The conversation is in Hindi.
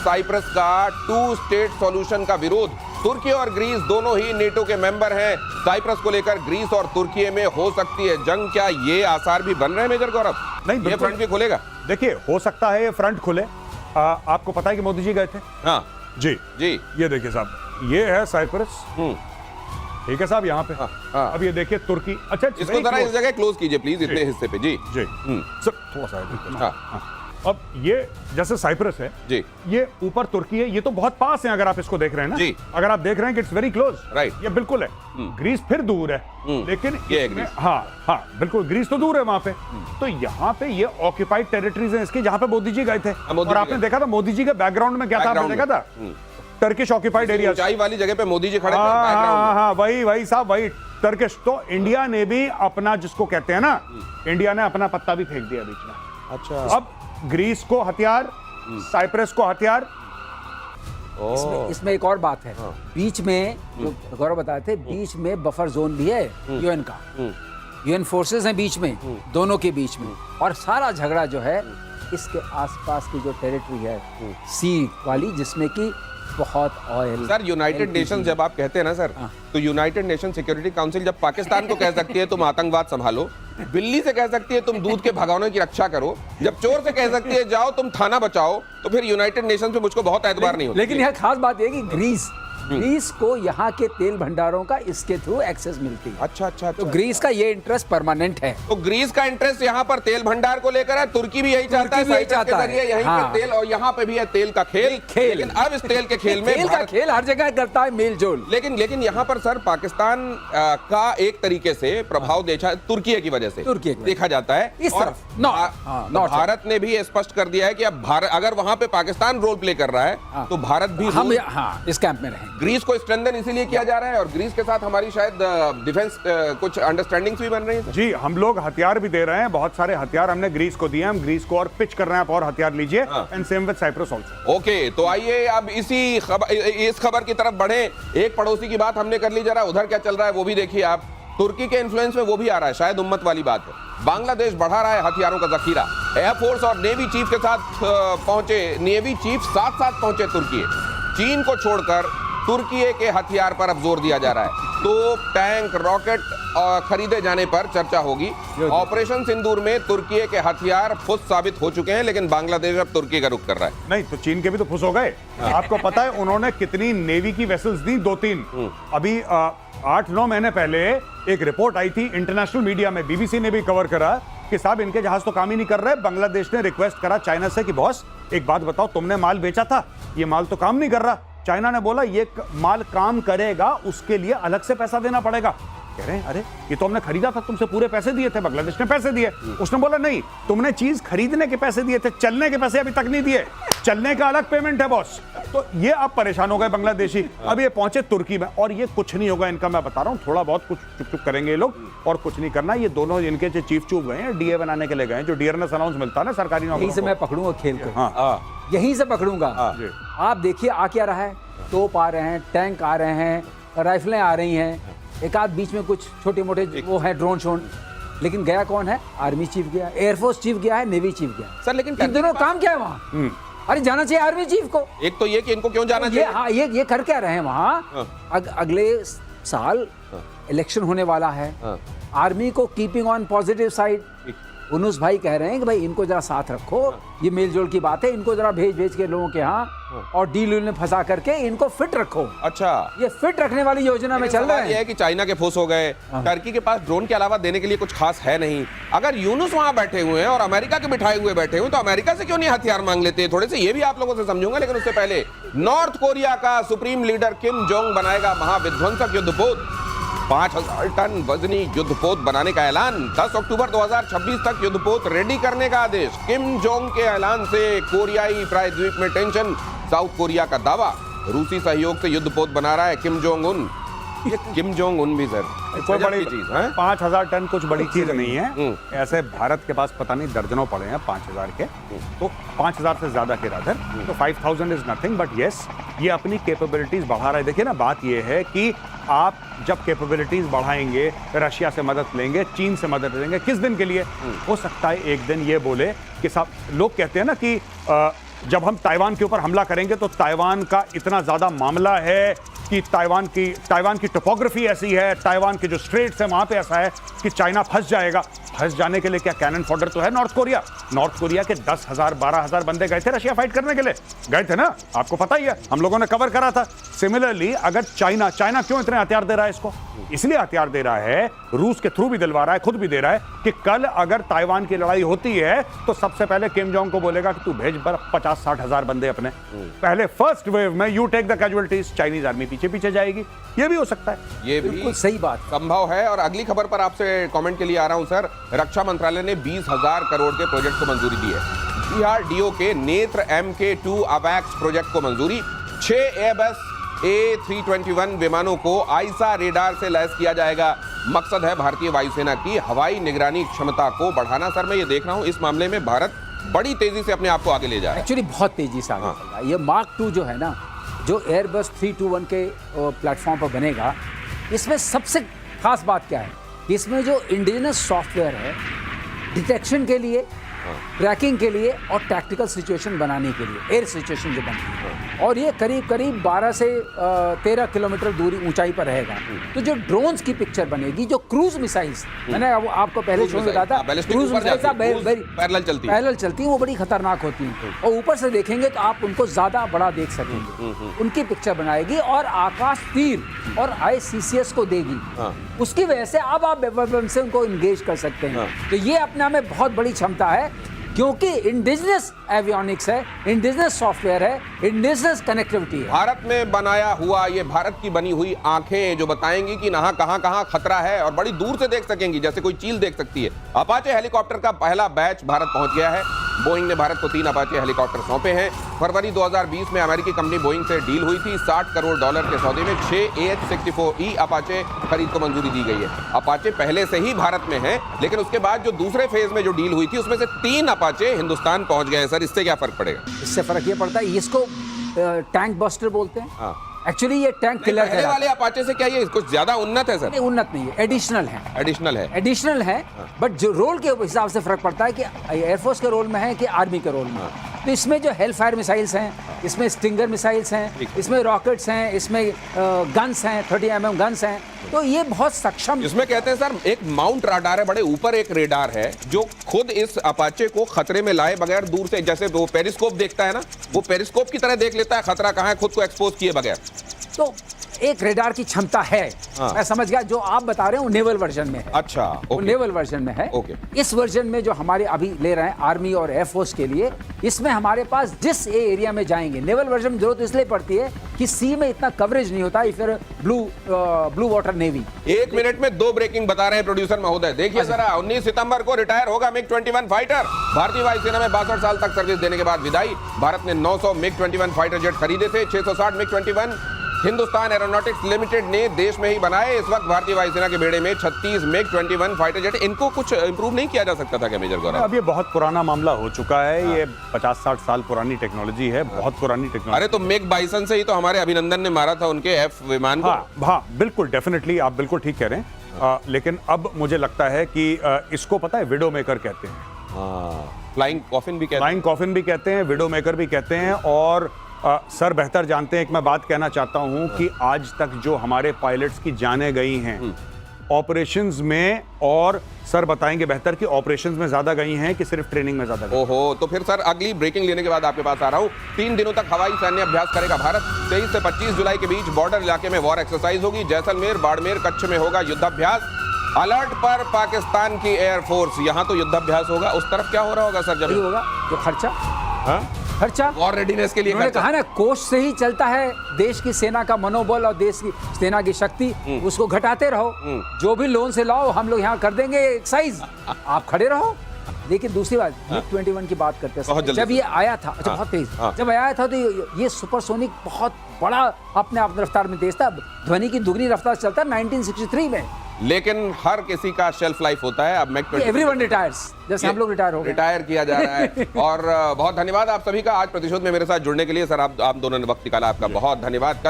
साइप्रस का 2 स्टेट सॉल्यूशन का विरोध। तुर्की और ग्रीस दोनों ही नेटो के मेंबर हैं। साइप्रस को लेकर ग्रीस और तुर्की में हो सकती है जंग। क्या ये आसार भी बन रहे हैं मेजर गौरव? नहीं, ये फ्रंट भी खुलेगा? देखिए, हो सकता है ये फ्रंट खुले। आपको पता है कि मोदी जी गए थे? हाँ जी जी। ये देखिए साहब, ये है साइप्रस, ठीक है साहब, यहाँ पे। हाँ। अब ये देखिए तुर्की। अच्छा, इसको जरा इस जगह क्लोज कीजिए प्लीज, इतने हिस्से पे। जी जी सर, थोड़ा सा। हाँ। अब ये जैसे साइप्रस है जी, ये ऊपर तुर्की है, ये तो बहुत पास है अगर आप इसको देख रहे हैं ना जी। अगर आप देख रहे हैं कि इट्स वेरी क्लोज, राइट, ये बिल्कुल है। ग्रीस फिर दूर है, लेकिन ये इसमें हाँ बिल्कुल ग्रीस तो दूर है वहां पे। तो यहाँ पे ये ऑक्यूपाइड टेरिटरीज है इसकी, जहाँ पे मोदी जी गए थे। और आपने देखा था मोदी जी के बैकग्राउंड में क्या था? आपने देखा था टर्किश ऑक्यूपाइड एरिया, ऊंचाई वाली जगह पे मोदी जी खड़े थे। हाँ, वही साहब, वही टर्किश। तो इंडिया ने भी अपना, जिसको कहते हैं ना, इंडिया ने अपना पत्ता भी फेंक दिया बीच में। अच्छा, अब ग्रीस को हथियार, साइप्रस को हथियार। इसमें एक और बात है। बीच में जो गौरव बताए थे, बीच में बफर जोन भी है यूएन का। यूएन फोर्सेस हैं बीच में, दोनों के बीच में। और सारा झगड़ा जो है इसके आसपास की जो टेरिटरी है सी वाली, जिसमें कि बहुत ऑयल। सर, यूनाइटेड नेशन जब आप कहते हैं ना सर, तो यूनाइटेड नेशन सिक्योरिटी काउंसिल जब पाकिस्तान को कह सकती है तुम आतंकवाद संभालो, बिल्ली से कह सकती है तुम दूध के भगवानों की रक्षा करो, जब चोर से कह सकती है जाओ तुम थाना बचाओ, तो फिर यूनाइटेड नेशन पे मुझको बहुत एतबार नहीं होता। लेकिन यह खास बात यह कि ग्रीस को यहाँ के तेल भंडारों का इसके थ्रू एक्सेस मिलती है। अच्छा। तो ग्रीस का ये इंटरेस्ट परमानेंट है। तो ग्रीस का इंटरेस्ट यहाँ पर तेल भंडार को लेकर है, तुर्की भी यही चाहता है, साइप्रस के जरिए यहीं पे तेल, और यहाँ पे भी है तेल का खेल। लेकिन अब इस तेल के खेल में तेल का खेल हर जगह करता है मेल जोल। लेकिन यहाँ पर सर पाकिस्तान का एक तरीके से प्रभाव तुर्की की वजह से देखा जाता है। इस तरफ भारत ने भी स्पष्ट कर दिया है कि अब भारत अगर वहां पे पाकिस्तान रोल प्ले कर रहा है तो भारत भी हम इस कैंप में रहेंगे। ग्रीस को स्ट्रेंथन इसीलिए किया जा रहा है, और ग्रीस के साथ हमारी शायद डिफेंस कुछ अंडरस्टैंडिंग्स भी बन रही हैं। जी, हम लोग हथियार भी दे रहे हैं, बहुत सारे हथियार हमने ग्रीस को दिए, हम ग्रीस को और पिच कर रहे हैं, आप और हथियार लीजिए। And same with Cyprus also. Okay, तो आइए अब इस खबर की तरफ बढ़े। एक पड़ोसी की बात हमने कर ली, जरा उधर क्या चल रहा है वो भी देखिए आप। तुर्की के इन्फ्लुएंस में वो भी आ रहा है, शायद उम्मत वाली बात है। बांग्लादेश बढ़ा रहा है हथियारों का जखीरा। एयरफोर्स और नेवी चीफ के साथ नेवी चीफ साथ पहुंचे तुर्की। चीन को छोड़कर तुर्की के हथियार पर अब जोर दिया जा रहा है। तो टैंक, रॉकेट खरीदे जाने पर चर्चा होगी। ऑपरेशन सिंदूर में तुर्की के हथियार फुस साबित हो चुके हैं, लेकिन बांग्लादेश अब तुर्की का रुख कर रहा है। नहीं तो चीन के भी तो फुस हो गए। आपको पता है उन्होंने कितनी नेवी की वेसल्स दी? 2-3। अभी 8-9 महीने पहले एक रिपोर्ट आई थी इंटरनेशनल मीडिया में, बीबीसी ने भी कवर करा कि साहब इनके जहाज तो काम ही नहीं कर रहे। बांग्लादेश ने रिक्वेस्ट करा चाइना से कि बॉस एक बात बताओ, तुमने माल बेचा था, ये माल तो काम नहीं कर रहा। चाइना ने बोला ये माल काम करेगा, उसके लिए अलग से पैसा देना पड़ेगा। कह रहे हैं अरे ये तो हमने खरीदा था, तुमसे पूरे पैसे दिए थे, बांग्लादेश ने पैसे दिए। उसने बोला नहीं, तुमने चीज खरीदने के पैसे दिए थे, चलने के पैसे अभी तक नहीं दिए, चलने का अलग पेमेंट है बॉस। तो ये अब परेशान हो गए बांग्लादेशी। अब ये पहुंचे तुर्की में, और ये कुछ नहीं होगा इनका, मैं बता रहा हूँ, थोड़ा बहुत कुछ चुप करेंगे ये लोग और कुछ नहीं करना। ये दोनों इनके जो चीफ चूप गए हैं, डीए बनाने के लिए गए, जो डियरनेस अलाउंस मिलता है ना सरकारी नौकरी, यहीं से मैं पकड़ूंगा खेल को। हाँ, यहीं से पकड़ूंगा। आप देखिए आ क्या रहा है, तोप आ रहे हैं, टैंक आ रहे हैं, राइफलें आ रही हैं, एक आध बीच में कुछ छोटे मोटे वो है ड्रोन शोन, लेकिन गया कौन है? आर्मी चीफ गया, एयरफोर्स चीफ गया है, नेवी चीफ गया सर। लेकिन इन दोनों काम क्या है वहाँ? अरे जाना चाहिए आर्मी चीफ को। एक तो ये कि इनको क्यों जाना चाहिए? हाँ, ये कर क्या रहे हैं वहाँ? अगले साल इलेक्शन होने वाला है। आर्मी को कीपिंग ऑन पॉजिटिव साइड, उनुस भाई कह रहे हैं कि भाई इनको जरा साथ रखो, ये मेलजोल की बात है, इनको जरा भेज के लोगों के यहाँ और डील में फंसा करके इनको फिट रखो। अच्छा, ये फिट रखने वाली योजना में चल रहा है। ये है कि चाइना के फुस हो गए, टर्की के पास ड्रोन के अलावा देने के लिए कुछ खास है नहीं। अगर यूनुस वहां बैठे हुए हैं और अमेरिका के बिठाए हुए बैठे हुए, तो अमेरिका से क्यों नहीं हथियार मांग लेते? थोड़े से ये भी आप लोगों से समझूंगा, लेकिन उससे पहले नॉर्थ कोरिया का सुप्रीम लीडर किम जोंग बनाएगा महाविध्वंसक युद्धपोत। 5000 टन वजनी युद्धपोत बनाने का ऐलान। 10 अक्टूबर 2026 तक युद्धपोत रेडी करने का आदेश। किम जोंग के ऐलान से कोरियाई प्रायद्वीप में टेंशन। साउथ कोरिया का दावा, रूसी सहयोग से युद्धपोत बना रहा है किम जोंग उन। ये किम जोंग उन भी सर कोई बड़ी चीज है। 5000 टन कुछ बड़ी चीज नहीं है। ऐसे भारत के पास पता नहीं दर्जनों पड़े हैं 5000 के, तो 5000 से ज्यादा के राधर, तो 5000 इज नथिंग, बट यस ये अपनी कैपेबिलिटीज बढ़ा रहा है। देखिए ना, बात ये है कि आप जब कैपेबिलिटीज बढ़ाएंगे, रशिया से मदद लेंगे, चीन से मदद लेंगे, किस दिन के लिए? हो सकता है एक दिन ये बोले कि साहब, लोग कहते हैं ना कि जब हम ताइवान के ऊपर हमला करेंगे तो ताइवान का इतना ज्यादा मामला है कि ताइवान की टोपोग्राफी ऐसी है, ताइवान के जो स्ट्रेट्स है वहां पे ऐसा है कि चाइना फंस जाएगा। फंस जाने के लिए क्या कैनन फॉडर तो है नॉर्थ कोरिया के 10,000 12,000 बंदे गए थे रशिया फाइट करने के लिए, गए थे ना, आपको पता ही है, हम लोगों ने कवर करा था। सिमिलरली अगर चाइना क्यों इतने हथियार दे रहा है इसको? इसलिए हथियार दे रहा है, रूस के थ्रू भी दिलवा रहा है, खुद भी दे रहा है कि कल अगर ताइवान की लड़ाई होती है तो सबसे पहले किम जोंग को बोलेगा कि तू भेज 50-60 हजार बंदे अपने, पहले फर्स्ट वेव में you take the casualties, Chinese army पीछे जाएगी। ये भी हो सकता है, ये भी बिल्कुल सही बात संभव है। और अगली खबर पर आपसे कमेंट के लिए आ रहा हूं सर। रक्षा मंत्रालय ने 20,000 करोड़ के प्रोजेक्ट को मंजूरी दी है। डीआरडीओ के नेत्र MK2 अवैक्स प्रोजेक्ट को मंजूरी। 6 एयरबस A321 विमानों को आईसा रेडार से लैस किया जाएगा। मकसद है भारतीय वायुसेना की हवाई निगरानी क्षमता को बढ़ाना। सर मैं ये देख रहा हूं इस मामले में भारत बड़ी तेजी से अपने आप को आगे ले जा रहा है। एक्चुअली बहुत तेजी से आगे चल रहा है। ये मार्क 2 जो है ना, जो एयरबस 321 के प्लेटफॉर्म पर बनेगा, इसमें सबसे खास बात क्या है, इसमें जो इंडिजिनस सॉफ्टवेयर है डिटेक्शन के लिए, ट्रैकिंग के लिए और टैक्टिकल सिचुएशन बनाने के लिए, एयर सिचुएशन जो बनती है, और ये करीब 12 से 13 किलोमीटर दूरी ऊंचाई पर रहेगा। तो जो ड्रोन्स की पिक्चर बनेगी, जो क्रूज मिसाइल्स, मैंने आपको पहले शो में बताया था, क्रूज मिसाइल्स पैरेलल चलती हैं, वो बड़ी खतरनाक होती हैं, और ऊपर से देखेंगे तो आप उनको ज्यादा बड़ा देख सकेंगे। उनकी पिक्चर बनाएगी और आकाश तीर और ICCS को देगी। उसकी वजह से अब आप वेपन से उनको इंगेज कर सकते हैं। तो ये अपने आप में बहुत बड़ी क्षमता है, क्योंकि इंडिजिनस एवियोनिक्स है, इंडिजिनस सॉफ्टवेयर है, इंडिजिनस कनेक्टिविटी है। भारत में बनाया हुआ, ये भारत की बनी हुई आंखें जो बताएंगी कि कहां खतरा है, और बड़ी दूर से देख सकेंगी, जैसे कोई चील देख सकती है। अपाचे हेलीकॉप्टर का पहला बैच भारत पहुंच गया है। बोइंग ने भारत को 3 अपाचे हेलीकॉप्टर सौंपे हैं। फरवरी 2020 में अमेरिकी कंपनी बोइंग से डील हुई थी। $60 करोड़ के सौदे में 6 AH-64E अपाचे खरीद को मंजूरी दी गई है। अपाचे पहले से ही भारत में है, लेकिन उसके बाद जो दूसरे फेज में जो डील हुई थी उसमें से 3 अपाचे हिंदुस्तान पहुंच गए हैं। सर इससे क्या फर्क पड़ेगा? इससे फर्क ये पड़ता है, इसको टैंक बस्टर बोलते हैं। एक्चुअली ये टैंक किलर पहले वाले अपाचे से क्या ये कुछ ज्यादा उन्नत है सर? नहीं, उन्नत नहीं है, एडिशनल है, बट जो रोल के हिसाब से फर्क पड़ता है कि एयरफोर्स के रोल में है कि आर्मी के रोल में। तो इसमें जो हेलफायर मिसाइल्स हैं, इसमें स्टिंगर मिसाइल्स हैं, इसमें रॉकेट्स हैं, इसमें गन्स हैं, 30 mm गन्स हैं, तो ये बहुत सक्षम। इसमें कहते हैं सर एक माउंट राडार है, बड़े ऊपर एक रेडार है जो खुद इस अपाचे को खतरे में लाए बगैर दूर से, जैसे वो पेरिस्कोप देखता है ना, वो पेरिस्कोप की तरह देख लेता है खतरा कहाँ है, खुद को एक्सपोज किए बगैर। तो एक रेडार की क्षमता है। मैं समझ गया, जो आप बता रहे हो नेवल वर्जन में है। अच्छा, वो नेवल वर्जन में है। इस वर्जन में जो हमारे अभी ले रहे हैं आर्मी और एयरफोर्स के लिए, इसमें हमारे पास जिस एरिया में जाएंगे, नेवल वर्जन में जरूरत इसलिए पड़ती है कि सी में इतना कवरेज नहीं होता, फिर ब्लू वाटर नेवी। 1 मिनट में 2 ब्रेकिंग बता रहे हैं प्रोड्यूसर महोदय, देखिए जरा। 19 सितंबर को रिटायर होगा MiG-21 फाइटर। भारतीय वायुसेना में 62 साल तक सर्विस देने के बाद विदाई। भारत ने 900 MiG-21 फाइटर जेट खरीदे थे। 660 MiG-21 हिंदुस्तान एरोनॉटिक्स लिमिटेड ने देश में ही बनाए। इस वक्त भारतीय वायुसेना के बेड़े में 36 MiG-21 फाइटर जेट। इनको कुछ इंप्रूव नहीं किया जा सकता था क्या मेजर गौरव? अब ये बहुत पुराना मामला हो चुका है। ये 50-60 साल पुरानी टेक्नोलॉजी है, बहुत पुरानी टेक्नोलॉजी। अरे तो MiG बाइसन से ही तो हमारे अभिनंदन ने मारा था उनके F विमान को। हाँ, बिल्कुल, डेफिनेटली आप बिल्कुल ठीक कह रहे हैं। लेकिन अब मुझे लगता है कि इसको पता है विडो मेकर कहते हैं। फ्लाइंग कॉफिन भी कहते हैं, विडो मेकर भी कहते हैं। और सर बेहतर जानते हैं, एक मैं बात कहना चाहता हूं कि आज तक जो हमारे पायलट्स की जानें गई हैं ऑपरेशंस में, और सर बताएंगे बेहतर कि ऑपरेशंस में ज्यादा गई हैं कि सिर्फ ट्रेनिंग में ज्यादा गई? ओहो, तो फिर सर अगली ब्रेकिंग लेने के बाद आपके पास आ रहा हूं। 3 दिनों तक हवाई सैन्य अभ्यास करेगा भारत। 23 से 25 जुलाई के बीच बॉर्डर इलाके में वॉर एक्सरसाइज होगी। जैसलमेर, बाड़मेर, कच्छ में होगा युद्धाभ्यास। अलर्ट पर पाकिस्तान की एयरफोर्स। यहां तो युद्धाभ्यास होगा, उस तरफ क्या हो रहा होगा सर? जब होगा जो खर्चा वॉर रेडीनेस के लिए कहा ना, कोष से ही चलता है देश की सेना का मनोबल और देश की सेना की शक्ति। उसको घटाते रहो, जो भी लोन से लाओ हम लोग यहाँ कर देंगे एक्साइज, आप खड़े रहो। लेकिन दूसरी बात, MiG-21 की बात करते हैं, जब ये आया था, अच्छा बहुत तेज, जब आया था तो ये सुपरसोनिक बहुत बड़ा अपने आप रफ्तार में तेज था, ध्वनि की दुगनी रफ्तार चलता 1963 में। लेकिन हर किसी का शेल्फ लाइफ होता है। अब एवरीवन रिटायर्स, जैसे हम लोग रिटायर किया जा रहा है। और बहुत धन्यवाद आप सभी का आज प्रतिशोध में मेरे साथ जुड़ने के लिए। सर आप दोनों ने वक्त निकाला, आपका बहुत धन्यवाद। कल